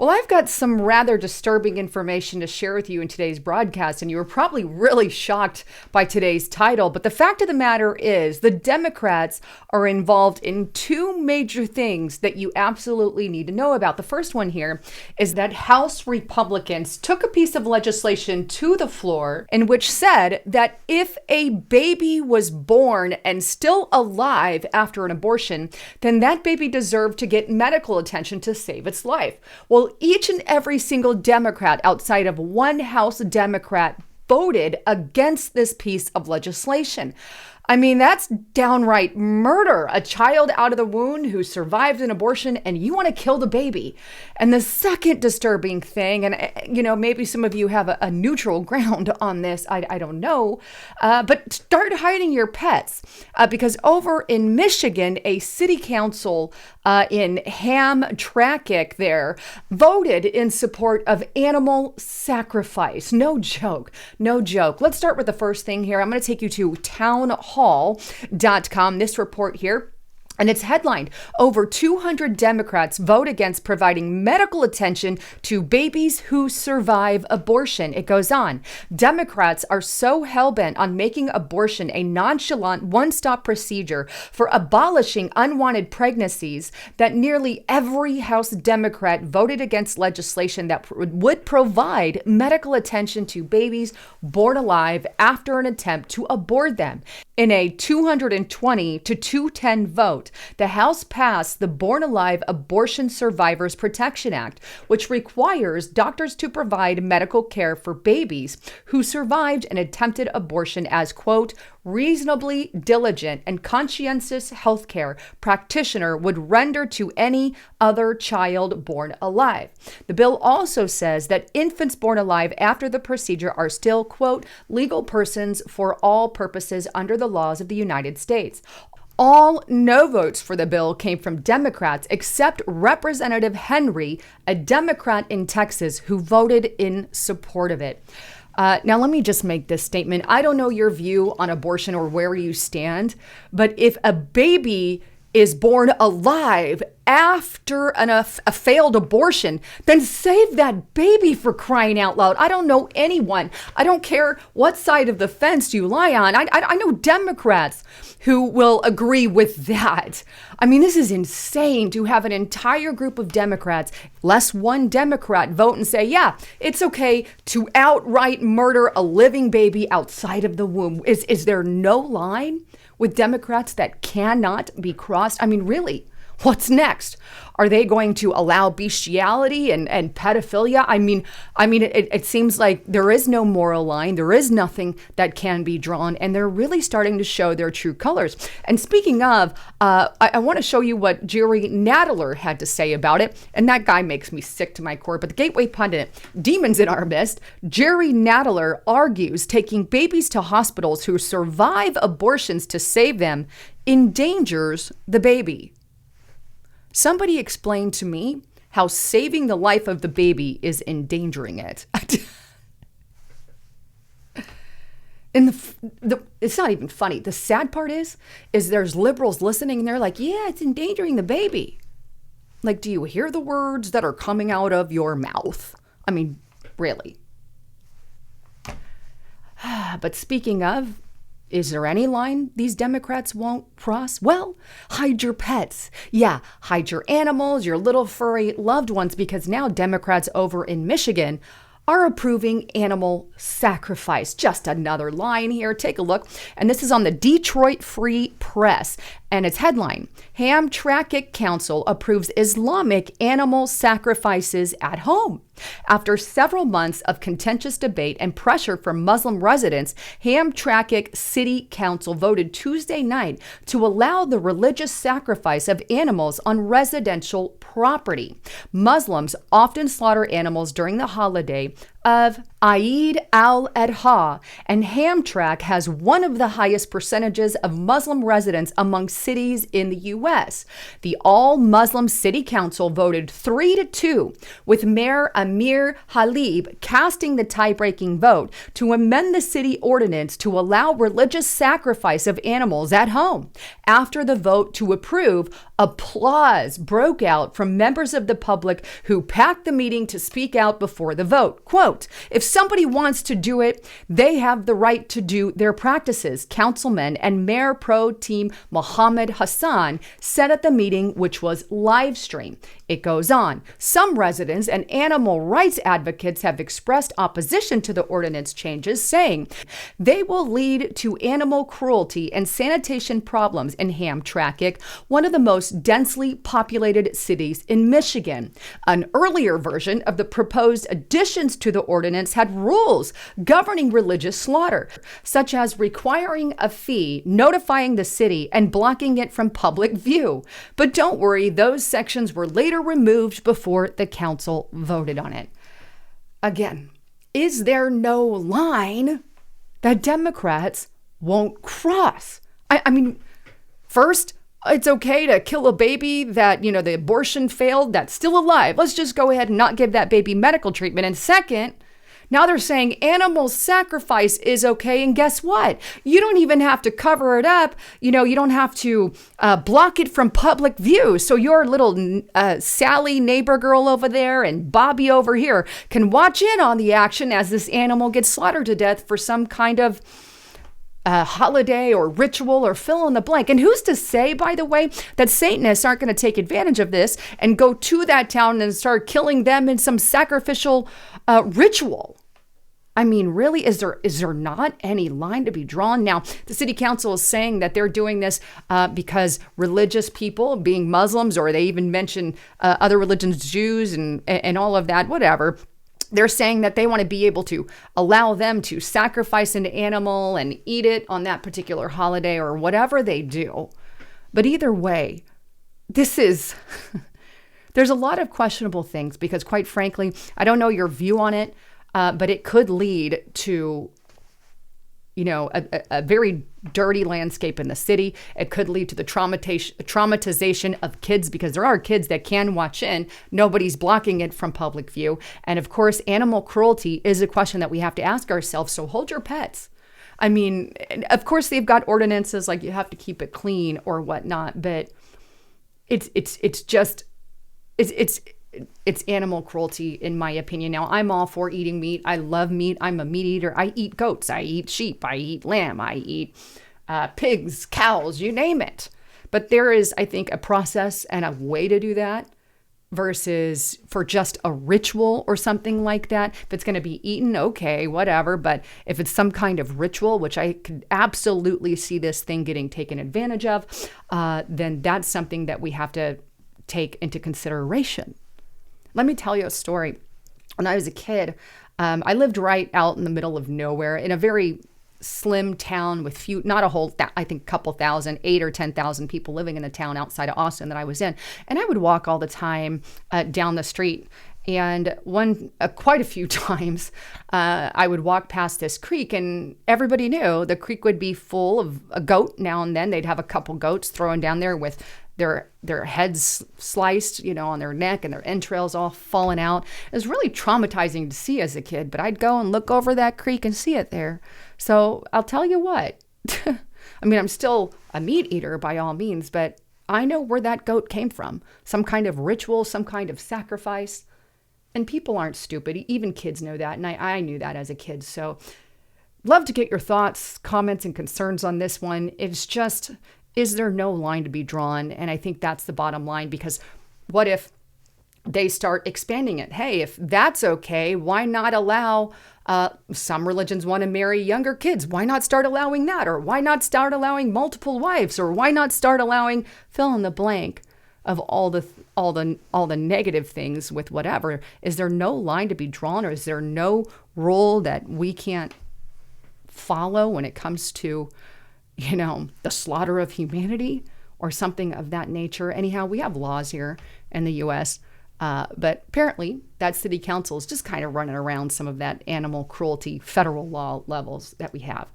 Well, I've got some rather disturbing information to share with you in today's broadcast, and you were probably really shocked by today's title. But the fact of the matter is, the Democrats are involved in two major things that you absolutely need to know about. The first one here is that House Republicans took a piece of legislation to the floor in which said that if a baby was born and still alive after an abortion, then that baby deserved to get medical attention to save its life. Well, each and every single Democrat outside of one House Democrat voted against this piece of legislation. I mean, that's downright murder. A child out of the womb who survived an abortion, and you want to kill the baby. And the second disturbing thing, and maybe some of you have a neutral ground on this, I don't know, but start hiding your pets. Because over in Michigan, a city council in Hamtramck there voted in support of animal sacrifice. No joke. Let's start with the first thing here. I'm going to take you to townhall.com, this report here. And it's headlined, over 200 Democrats vote against providing medical attention to babies who survive abortion. It goes on. Democrats are so hell-bent on making abortion a nonchalant one-stop procedure for abolishing unwanted pregnancies that nearly every House Democrat voted against legislation that would provide medical attention to babies born alive after an attempt to abort them. In a 220 to 210 vote, the House passed the Born Alive Abortion Survivors Protection Act, which requires doctors to provide medical care for babies who survived an attempted abortion as, quote, reasonably diligent and conscientious healthcare practitioner would render to any other child born alive. The bill also says that infants born alive after the procedure are still, quote, legal persons for all purposes under the laws of the United States. All no votes for the bill came from Democrats, except Representative Henry, a Democrat in Texas, who voted in support of it. Now, let me just make this statement. I don't know your view on abortion or where you stand, but if a baby is born alive after a failed abortion, then save that baby, for crying out loud. I don't know anyone. I don't care what side of the fence you lie on. I know Democrats who will agree with that. I mean, this is insane to have an entire group of Democrats, less one Democrat, vote and say, yeah, it's okay to outright murder a living baby outside of the womb. Is there no line with Democrats that cannot be crossed? I mean, really? What's next? Are they going to allow bestiality and pedophilia? I mean, it seems like there is no moral line. There is nothing that can be drawn, and they're really starting to show their true colors. And speaking of, I want to show you what Jerry Nadler had to say about it. And that guy makes me sick to my core. But the Gateway Pundit, demons in our midst, Jerry Nadler argues taking babies to hospitals who survive abortions to save them endangers the baby. Somebody explained to me how saving the life of the baby is endangering it. And it's not even funny. The sad part is there's liberals listening and they're like, yeah, it's endangering the baby. Like, do you hear the words that are coming out of your mouth? I mean, really. But speaking of, is there any line these Democrats won't cross? Well, hide your pets. Yeah, hide your animals, your little furry loved ones, because now Democrats over in Michigan are approving animal sacrifice. Just another line here. Take a look. And this is on the Detroit Free Press. And its headline, Hamtramck Council approves Islamic animal sacrifices at home. After several months of contentious debate and pressure from Muslim residents, Hamtramck City Council voted Tuesday night to allow the religious sacrifice of animals on residential property. Muslims often slaughter animals during the holiday of Eid al-Adha, and Hamtramck has one of the highest percentages of Muslim residents among cities in the U.S. The all-Muslim city council voted 3-2, with Mayor Amir Halib casting the tie-breaking vote to amend the city ordinance to allow religious sacrifice of animals at home. After the vote to approve, applause broke out from members of the public who packed the meeting to speak out before the vote. Quote, "If somebody wants to do it, they have the right to do their practices," Councilman and Mayor Pro Tem Mohammed Hassan said at the meeting, which was live streamed. It goes on. Some residents and animal rights advocates have expressed opposition to the ordinance changes, saying they will lead to animal cruelty and sanitation problems in Hamtramck, one of the most densely populated cities in Michigan. An earlier version of the proposed additions to the ordinance had rules governing religious slaughter, such as requiring a fee, notifying the city, and blocking it from public view. But don't worry, those sections were later removed before the council voted on it. Again, is there no line that Democrats won't cross? I mean, first, it's okay to kill a baby that, the abortion failed, that's still alive. Let's just go ahead and not give that baby medical treatment. And second, now they're saying animal sacrifice is okay. And guess what? You don't even have to cover it up. You don't have to block it from public view. So your little Sally neighbor girl over there and Bobby over here can watch in on the action as this animal gets slaughtered to death for some kind of holiday or ritual or fill in the blank. And who's to say, by the way, that Satanists aren't going to take advantage of this and go to that town and start killing them in some sacrificial ritual? I mean, really, is there not any line to be drawn? Now, the city council is saying that they're doing this because religious people, being Muslims, or they even mention other religions, Jews and all of that, whatever. They're saying that they want to be able to allow them to sacrifice an animal and eat it on that particular holiday or whatever they do. But either way, there's a lot of questionable things because, quite frankly, I don't know your view on it, but it could lead to a very dirty landscape in the city. It could lead to the traumatization of kids because there are kids that can watch in. Nobody's blocking it from public view. And of course, animal cruelty is a question that we have to ask ourselves. So hold your pets. I mean, of course, they've got ordinances like you have to keep it clean or whatnot, but it's animal cruelty, in my opinion. Now, I'm all for eating meat. I love meat. I'm a meat eater. I eat goats. I eat sheep. I eat lamb. I eat pigs, cows, you name it. But there is, I think, a process and a way to do that versus for just a ritual or something like that. If it's going to be eaten, okay, whatever. But if it's some kind of ritual, which I could absolutely see this thing getting taken advantage of, then that's something that we have to take into consideration. Let me tell you a story. When I was a kid, I lived right out in the middle of nowhere in a very slim town with not a whole, I think couple thousand, 8,000 or 10,000 people living in a town outside of Austin that I was in. And I would walk all the time down the street. And quite a few times, I would walk past this creek and everybody knew the creek would be full of a goat now and then. They'd have a couple goats thrown down there with their heads sliced, on their neck and their entrails all falling out. It was really traumatizing to see as a kid, but I'd go and look over that creek and see it there. So I'll tell you what, I mean, I'm still a meat eater by all means, but I know where that goat came from. Some kind of ritual, some kind of sacrifice. And people aren't stupid. Even kids know that. And I knew that as a kid. So love to get your thoughts, comments, and concerns on this one. It's just, is there no line to be drawn? And I think that's the bottom line, because what if they start expanding it? Hey, if that's okay, why not allow, some religions want to marry younger kids. Why not start allowing that? Or why not start allowing multiple wives? Or why not start allowing fill in the blank of all the negative things with whatever? Is there no line to be drawn? Or is there no rule that we can't follow when it comes to the slaughter of humanity or something of that nature? Anyhow, we have laws here in the U.S., but apparently that city council is just kind of running around some of that animal cruelty federal law levels that we have.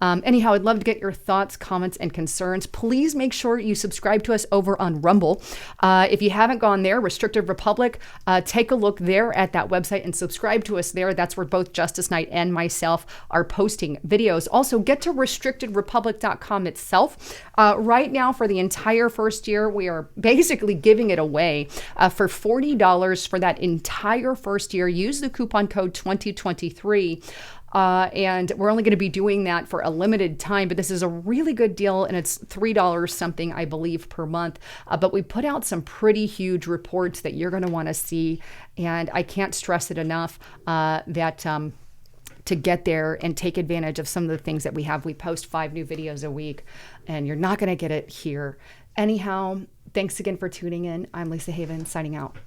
Anyhow, I'd love to get your thoughts, comments, and concerns. Please make sure you subscribe to us over on Rumble. If you haven't gone there, Restricted Republic, take a look there at that website and subscribe to us there. That's where both Justice Knight and myself are posting videos. Also, get to restrictedrepublic.com itself. Right now, for the entire first year, we are basically giving it away for $40 for that entire first year. Use the coupon code 2023. And we're only going to be doing that for a limited time, but this is a really good deal, and it's $3 something, I believe, per month. But we put out some pretty huge reports that you're going to want to see, and I can't stress it enough that to get there and take advantage of some of the things that we have. We post 5 new videos a week, and you're not going to get it here. Anyhow, thanks again for tuning in. I'm Lisa Haven, signing out.